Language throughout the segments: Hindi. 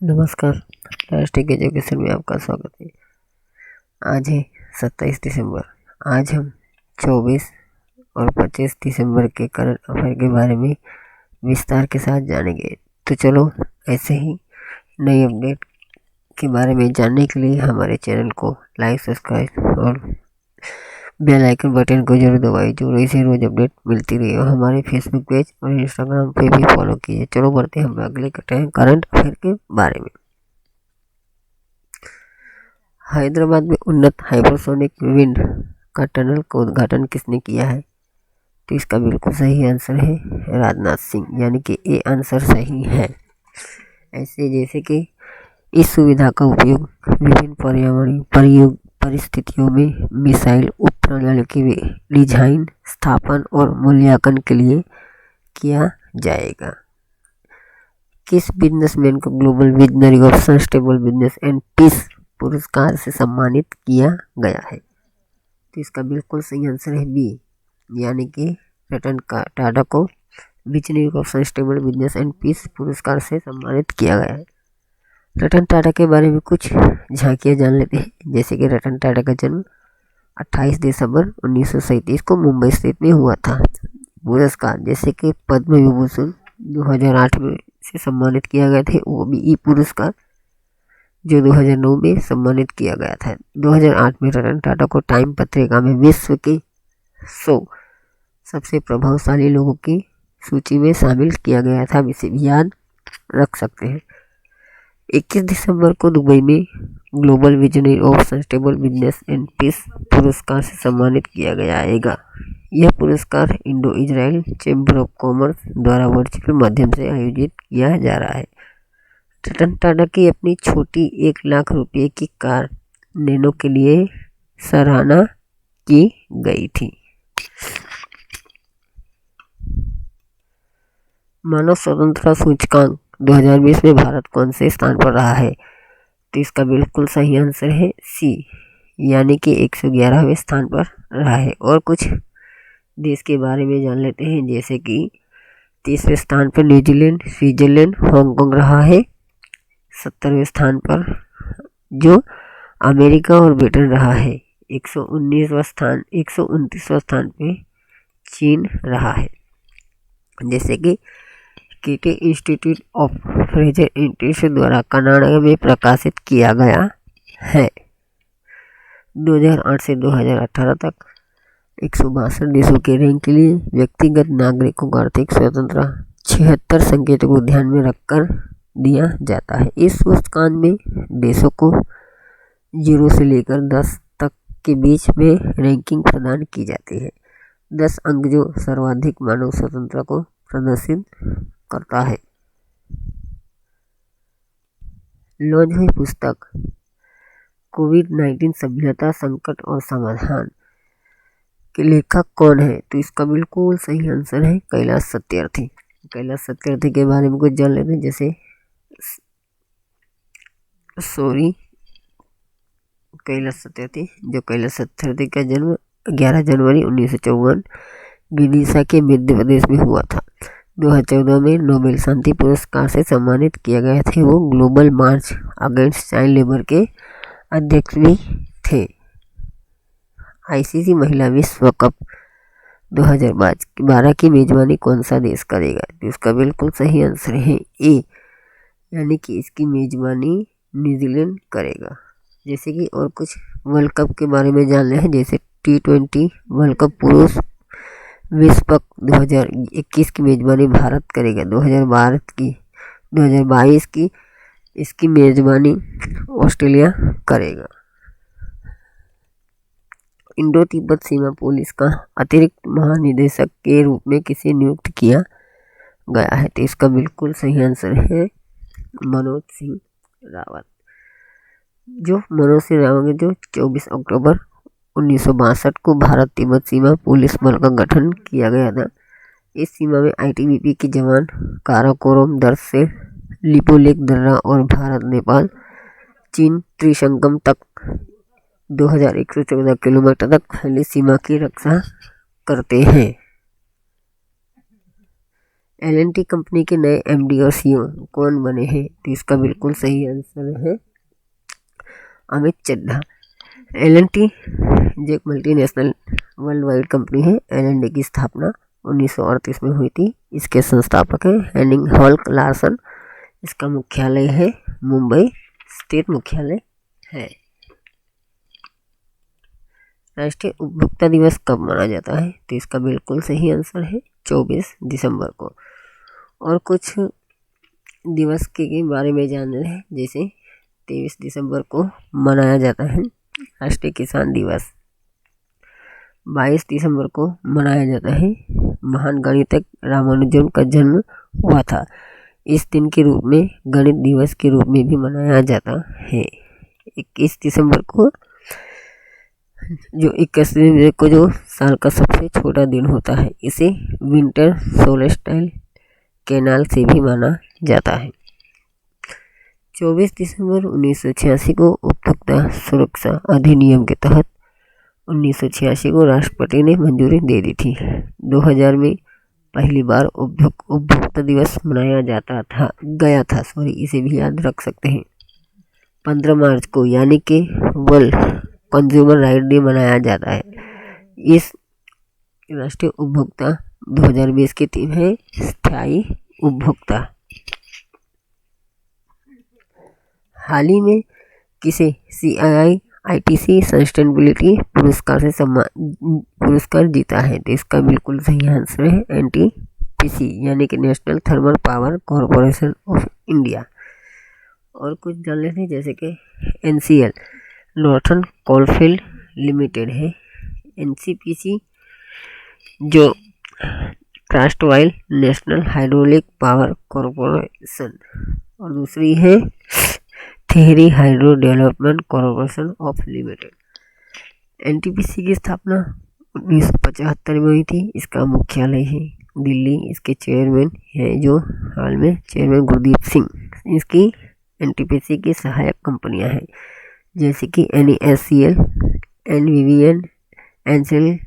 नमस्कार। राष्ट्रीय एजुकेशन में आपका स्वागत है। आज है 27 दिसंबर। आज हम 24 और 25 दिसंबर के करंट अफेयर के बारे में विस्तार के साथ जानेंगे। तो चलो ऐसे ही नई अपडेट के बारे में जानने के लिए हमारे चैनल को लाइक, सब्सक्राइब और बेल आइकन बटन को जरूर दबाइए, जो ऐसे रोज अपडेट मिलती रही। और हमारे फेसबुक पेज और इंस्टाग्राम पे भी फॉलो कीजिए। चलो बढ़ते हैं हम अगले करंट अफेयर के बारे में। हैदराबाद में उन्नत हाइपरसोनिक विंड का टनल का उद्घाटन किसने किया है? तो इसका बिल्कुल सही आंसर है राजनाथ सिंह, यानी कि ये आंसर सही है। ऐसे जैसे कि इस सुविधा का उपयोग विभिन्न पर्यावरणीय परिस्थितियों में मिसाइल उपप्रणालियों के डिजाइन, स्थापन और मूल्यांकन के लिए किया जाएगा। किस बिजनेसमैन को global visionary of sustainable business and peace पुरस्कार से सम्मानित किया गया है? तो इसका बिल्कुल सही आंसर है बी, यानी कि रतन टाटा को visionary of sustainable business and peace पुरस्कार से सम्मानित किया गया है। रतन टाटा के बारे में कुछ झांकियां जान लेते हैं। जैसे कि रतन टाटा का जन्म 28 दिसंबर 1937 को मुंबई स्थित में हुआ था। पुरस्कार जैसे कि पद्म विभूषण 2008 में से सम्मानित किया गया था, वो भी ई पुरस्कार जो 2009 में सम्मानित किया गया था। 2008 में रतन टाटा को टाइम पत्रिका में विश्व के 100 सबसे प्रभावशाली लोगों की सूची में शामिल किया गया था। इसे भी याद रख सकते हैं। 21 दिसंबर को दुबई में global visionary of sustainable business and peace पुरस्कार से सम्मानित किया जाएगा। यह पुरस्कार Indo Israel Chamber of Commerce द्वारा वर्चुअल माध्यम से आयोजित किया जा रहा है। रतन टाटा की अपनी छोटी 1 लाख रुपये की कार नैनो के लिए सराहना की गई थी। मानव स्वतंत्रता सूचकांक 2020 में भारत कौन से स्थान पर रहा है? तो इसका बिल्कुल सही आंसर है सी, यानी कि 111वें स्थान पर रहा है। और कुछ देश के बारे में जान लेते हैं। जैसे कि 30वें स्थान पर न्यूजीलैंड, स्विट्जरलैंड, हांगकांग रहा है। 70वें स्थान पर जो अमेरिका और ब्रिटेन रहा है। 129वां स्थान पे चीन रहा है। जैसे कि केटे इंस्टीट्यूट ऑफ फ्रेजर इंस्टीट्यूट द्वारा कनाडा में प्रकाशित किया गया है। 2008 से 2018 तक 162 देशों के रैंक के लिए व्यक्तिगत नागरिकों को आर्थिक स्वतंत्रता 76 संकेतों को ध्यान में रखकर दिया जाता है। इस सूचकांक में देशों को 0 से लेकर 10 तक के बीच में रैंकिंग प्रदान की जाती है। 10 अंक जो सर्वाधिक मानव स्वतंत्रता को प्रदर्शित करता है। लॉन्च हुई पुस्तक कोविड-19 सभ्यता, संकट और समाधान के लेखक कौन है? तो इसका बिल्कुल सही आंसर है कैलाश सत्यार्थी। कैलाश सत्यार्थी के बारे में कुछ जान लेते हैं। जैसे कैलाश सत्यार्थी का जन्म 11 जनवरी 1954 विदिशा के मध्य प्रदेश में हुआ था। 2014 में नोबेल शांति पुरस्कार से सम्मानित किया गया थे। वो ग्लोबल मार्च अगेंस्ट चाइल्ड लेबर के अध्यक्ष भी थे। आईसीसी महिला विश्व कप 2012 की मेजबानी कौन सा देश करेगा? तो इसका बिल्कुल सही आंसर है ए, यानी कि इसकी मेजबानी न्यूजीलैंड करेगा। जैसे कि और कुछ वर्ल्ड कप के बारे में जान रहे हैं। जैसे T20 वर्ल्ड कप पुरुष विश्व कप 2021 की मेजबानी भारत करेगा। 2022 की इसकी मेजबानी ऑस्ट्रेलिया करेगा। इंडो तिब्बत सीमा पुलिस का अतिरिक्त महानिदेशक के रूप में किसे नियुक्त किया गया है? तो इसका बिल्कुल सही आंसर है मनोज सिंह रावत। जो 24 अक्टूबर 1962 को भारत तिब्बत सीमा पुलिस बल का गठन किया गया था। इस सीमा में आईटीबीपी के जवान काराकोरम दर्ज से लिपोलेक दर्रा और भारत नेपाल चीन त्रिसंगम तक 2114 किलोमीटर तक फैली सीमा की रक्षा करते हैं। L&T कंपनी के नए MD और CEO कौन बने हैं? तो इसका बिल्कुल सही आंसर है अमित चड्ढा। L&T जो एक मल्टीनेशनल वर्ल्ड वाइड कंपनी है। L&T की स्थापना 1938 में हुई थी। इसके संस्थापक हैं हेनिंग हॉल्क लार्सन। इसका मुख्यालय है मुंबई स्थित मुख्यालय है। राष्ट्रीय उपभोक्ता दिवस कब मनाया जाता है? तो इसका बिल्कुल सही आंसर है 24 दिसंबर को। और कुछ दिवस के बारे में जान रहे हैं, जैसे 23 दिसंबर को मनाया जाता है राष्ट्रीय किसान दिवस। 22 दिसंबर को मनाया जाता है महान गणितज्ञ रामानुजन का जन्म हुआ था। इस दिन के रूप में गणित दिवस के रूप में भी मनाया जाता है। 21 दिसंबर को जो साल का सबसे छोटा दिन होता है, इसे विंटर सोलेस्टाइल कैनाल से भी माना जाता है। 24 दिसंबर 1986 को उपभोक्ता सुरक्षा अधिनियम के तहत 1986 को राष्ट्रपति ने मंजूरी दे दी थी। 2000 में पहली बार उपभोक्ता दिवस मनाया गया था। इसे भी याद रख सकते हैं। 15 मार्च को यानी कि वर्ल्ड कंज्यूमर राइट डे मनाया जाता है। इस राष्ट्रीय उपभोक्ता 2020 की थीम है स्थायी उपभोक्ता। हाल ही में किसे CII-ITC सस्टेनेबिलिटी पुरस्कार जीता है? तो इसका बिल्कुल सही आंसर है NTPC यानी कि national thermal power corporation of India. और कुछ जान लेते हैं, जैसे कि NCL नॉर्थर्न कोलफील्ड लिमिटेड है। NCPC जो क्राफ्टवाइल नेशनल हाइड्रोलिक पावर कॉरपोरेशन, और दूसरी है Tehri hydro development corporation of limited. NTPC की स्थापना 1975 में हुई थी। इसका मुख्यालय है दिल्ली। इसके चेयरमैन है जो हाल में चेयरमैन गुरदीप सिंह। इसकी NTPC की सहायक कंपनियां हैं, जैसे कि NASCL, NVVN, NCL,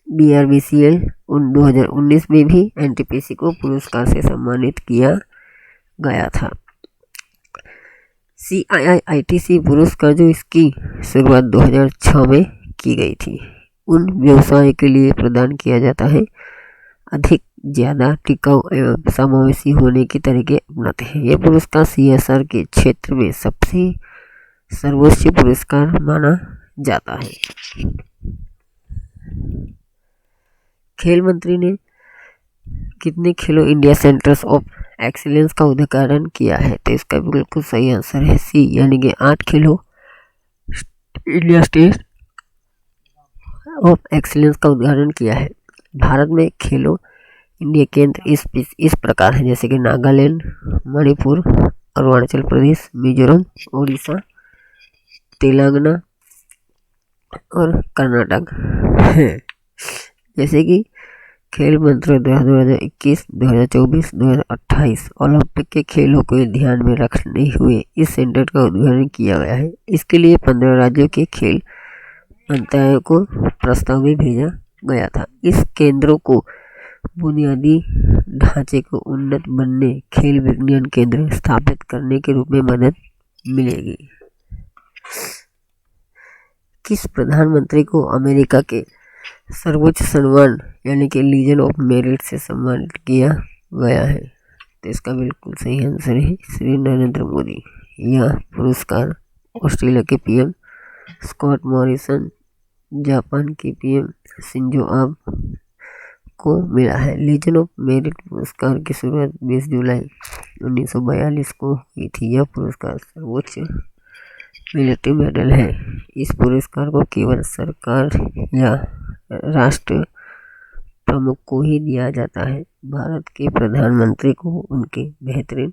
BRBCL। 2019 में भी NTPC को पुरस्कार से सम्मानित किया गया था। CII-ITC पुरस्कार जो इसकी शुरुआत 2006 में की गई थी, उन व्यवसाय के लिए प्रदान किया जाता है अधिक ज़्यादा टिकाऊ एवं समावेशी होने के तरीके अपनाते हैं। यह पुरस्कार CSR के क्षेत्र में सबसे सर्वोच्च पुरस्कार माना जाता है। खेल मंत्री ने कितने खेलो इंडिया सेंटर्स ऑफ एक्सीलेंस का उद्घाटन किया है? तो इसका बिल्कुल सही आंसर है C यानी कि 8 खेलो इंडिया स्टेट ऑफ एक्सीलेंस का उद्घाटन किया है। भारत में खेलो इंडिया केंद्र इस प्रकार है, जैसे कि नागालैंड, मणिपुर, अरुणाचल प्रदेश, मिजोरम, उड़ीसा, तेलंगाना और कर्नाटक है। जैसे कि खेल मंत्री 2021, 2024, 2028 ओलंपिक के खेलों को ध्यान में रखते हुए इस सेंटर का उद्घाटन किया गया है। इसके लिए 15 राज्यों के खेल मंत्रालयों को प्रस्ताव भी भेजा गया था। इस केंद्रों को बुनियादी ढांचे को उन्नत बनने खेल विज्ञान केंद्र स्थापित करने के रूप में मदद मिलेगी। किस प्रधानमंत्री को अमेरिका के सर्वोच्च सम्मान यानी कि लीजन ऑफ मेरिट से सम्मानित किया गया है? तो इसका बिल्कुल सही आंसर है श्री नरेंद्र मोदी। यह पुरस्कार ऑस्ट्रेलिया के PM स्कॉट मॉरिसन, जापान के PM शिंजो आबे को मिला है। लीजन ऑफ मेरिट पुरस्कार की शुरुआत 20 जुलाई 1942 को हुई थी। यह पुरस्कार सर्वोच्च मिलिट्री मेडल है। इस पुरस्कार को केवल सरकार या राष्ट्र प्रमुख को ही दिया जाता है। भारत के प्रधानमंत्री को उनके बेहतरीन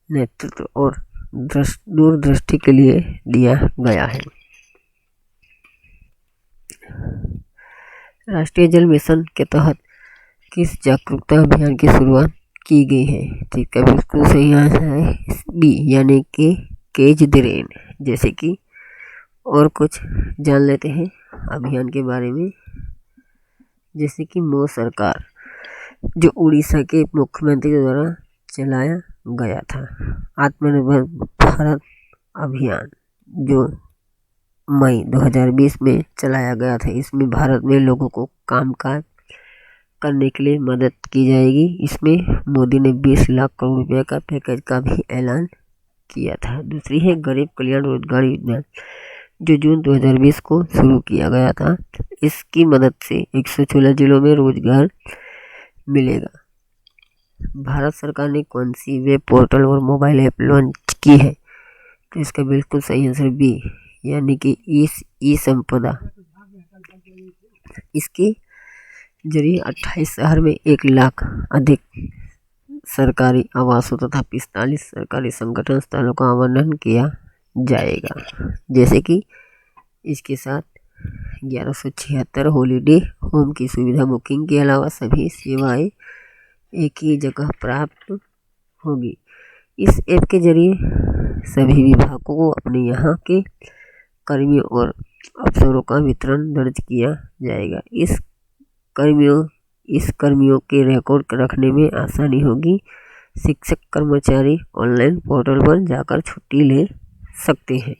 नेतृत्व और दूरदृष्टि के लिए दिया गया है। राष्ट्रीय जल मिशन के तहत किस जागरूकता अभियान की शुरुआत की गई है? तो इसका बिल्कुल सही आंसर है B यानी कि कैच द रेन। जैसे कि और कुछ जान लेते हैं अभियान के बारे में, जैसे कि मोदी सरकार जो उड़ीसा के मुख्यमंत्री के द्वारा चलाया गया था। आत्मनिर्भर भारत अभियान जो मई 2020 में चलाया गया था, इसमें भारत में लोगों को कामकाज करने के लिए मदद की जाएगी। इसमें मोदी ने 20 लाख करोड़ रुपए का पैकेज का भी ऐलान किया था। दूसरी है गरीब कल्याण रोजगार योजना जो जून 2020 को शुरू किया गया था। इसकी मदद से 116 जिलों में रोजगार मिलेगा। भारत सरकार ने कौन सी वेब पोर्टल और मोबाइल ऐप लॉन्च की है? तो इसका बिल्कुल सही आंसर बी, यानी कि ई संपदा। इसके जरिए 28 शहर में 1 लाख अधिक सरकारी आवासों तथा 45 सरकारी संगठन स्थलों का आवंटन किया जाएगा। जैसे कि इसके साथ 1176 हॉलीडे होम की सुविधा बुकिंग के अलावा सभी सेवाएं एक ही जगह प्राप्त होगी। इस ऐप के जरिए सभी विभागों को अपने यहाँ के कर्मियों और अफसरों का वितरण दर्ज किया जाएगा। इस कर्मियों के रिकॉर्ड रखने में आसानी होगी। शिक्षक कर्मचारी ऑनलाइन पोर्टल पर जाकर छुट्टी ले सकते हैं।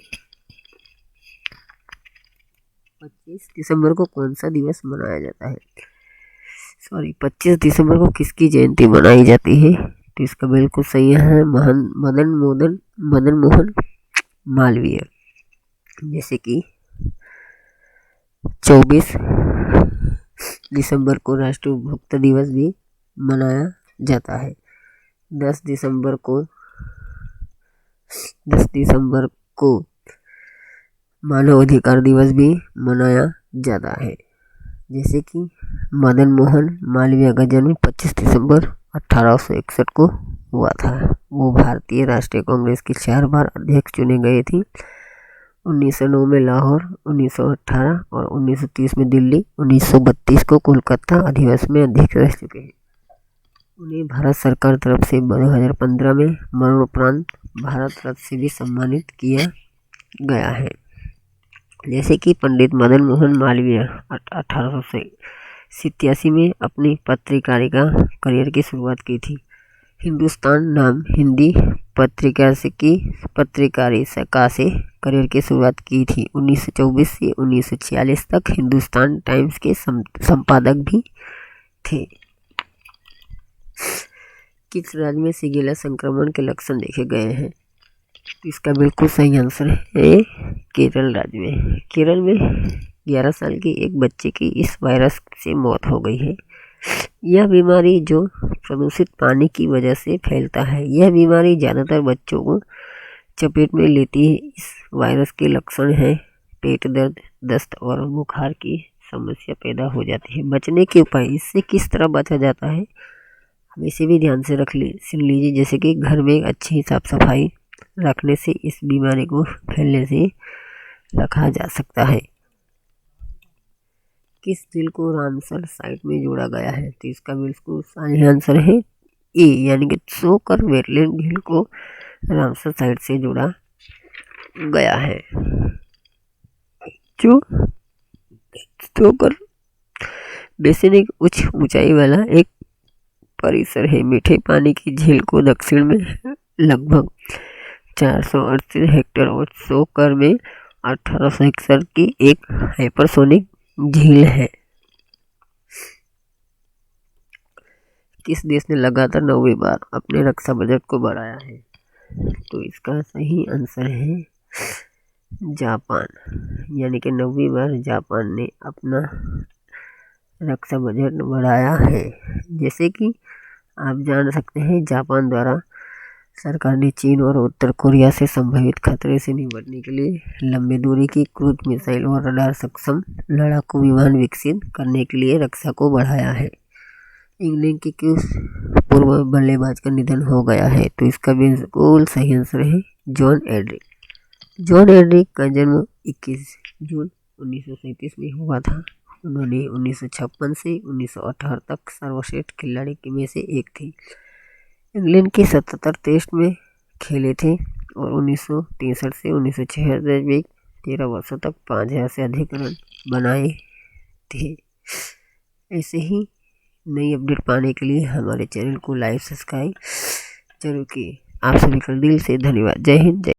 25 दिसंबर को कौन सा दिवस मनाया जाता है? 25 दिसंबर को किसकी जयंती मनाई जाती है? तो इसका बिल्कुल सही है मदन मोहन मालवीय। जैसे कि 24 दिसंबर को राष्ट्रीय उपभोक्ता दिवस भी मनाया जाता है। 10 दिसंबर को मानव अधिकार दिवस भी मनाया जाता है। जैसे कि मदन मोहन मालवीय का जन्म 25 दिसंबर 1861 को हुआ था। वो भारतीय राष्ट्रीय कांग्रेस के 4 बार अध्यक्ष चुने गए थे। 1909 में लाहौर, 1918 और 1930 में दिल्ली, 1932 को कोलकाता अधिवेशन में अध्यक्ष रह चुके हैं। उन्हें भारत सरकार तरफ से 2015 में मरणोपरांत भारत रत्न से भी सम्मानित किया गया है। जैसे कि पंडित मदन मोहन मालवीय 1887 में अपनी पत्रकारिता करियर की शुरुआत की थी। हिंदुस्तान नाम हिंदी पत्रकारिता से करियर की शुरुआत की थी। 1924 से 1946 तक हिंदुस्तान टाइम्स के संपादक भी थे। किस राज्य में शिगेला संक्रमण के लक्षण देखे गए हैं? इसका बिल्कुल सही आंसर है केरल राज्य में। केरल में 11 साल के एक बच्चे की इस वायरस से मौत हो गई है। यह बीमारी जो प्रदूषित पानी की वजह से फैलता है। यह बीमारी ज़्यादातर बच्चों को चपेट में लेती है। इस वायरस के लक्षण हैं पेट दर्द, दस्त और बुखार की समस्या पैदा हो जाती है। बचने के उपाय, इससे किस तरह बचा जाता है, हम इसे भी ध्यान से सुन लीजिए। जैसे कि घर में अच्छी साफ सफाई रखने से इस बीमारी को फैलने से रखा जा सकता है। किस झील को रामसर साइट में जोड़ा गया है? तो इसका बिल्कुल सही आंसर है ए, यानी कि सोकर वेटलैंड झील को रामसर साइट से जोड़ा गया है। जो सोकर बेसिन एक उच्च ऊंचाई वाला एक परिसर है। मीठे पानी की झील को दक्षिण में लगभग 438 हेक्टेयर और सोकर में 1861 की एक हाइपरसोनिक झील है। किस देश ने लगातार 9वीं बार अपने रक्षा बजट को बढ़ाया है? तो इसका सही आंसर है जापान, यानी कि 9वीं बार जापान ने अपना रक्षा बजट बढ़ाया है। जैसे कि आप जान सकते हैं जापान द्वारा सरकार ने चीन और उत्तर कोरिया से संभावित खतरे से निपटने के लिए लंबी दूरी की क्रूज मिसाइल और रडार सक्षम लड़ाकू विमान विकसित करने के लिए रक्षा को बढ़ाया है। इंग्लैंड के किस पूर्व बल्लेबाज का निधन हो गया है? तो इसका बिल्कुल सही आंसर है जॉन एड्रिक। जॉन एड्रिक का जन्म 21 जून 1937 में हुआ था। उन्होंने 1956 से 1978 तक सर्वश्रेष्ठ खिलाड़ी में से एक थे। इंग्लैंड के 77 टेस्ट में खेले थे और 1963 से 1976 में 13 वर्षों तक 5000 से अधिक रन बनाए थे। ऐसे ही नई अपडेट पाने के लिए हमारे चैनल को लाइक सब्सक्राइब जरूर किए। आप सभी का दिल से धन्यवाद। जय हिंद। जय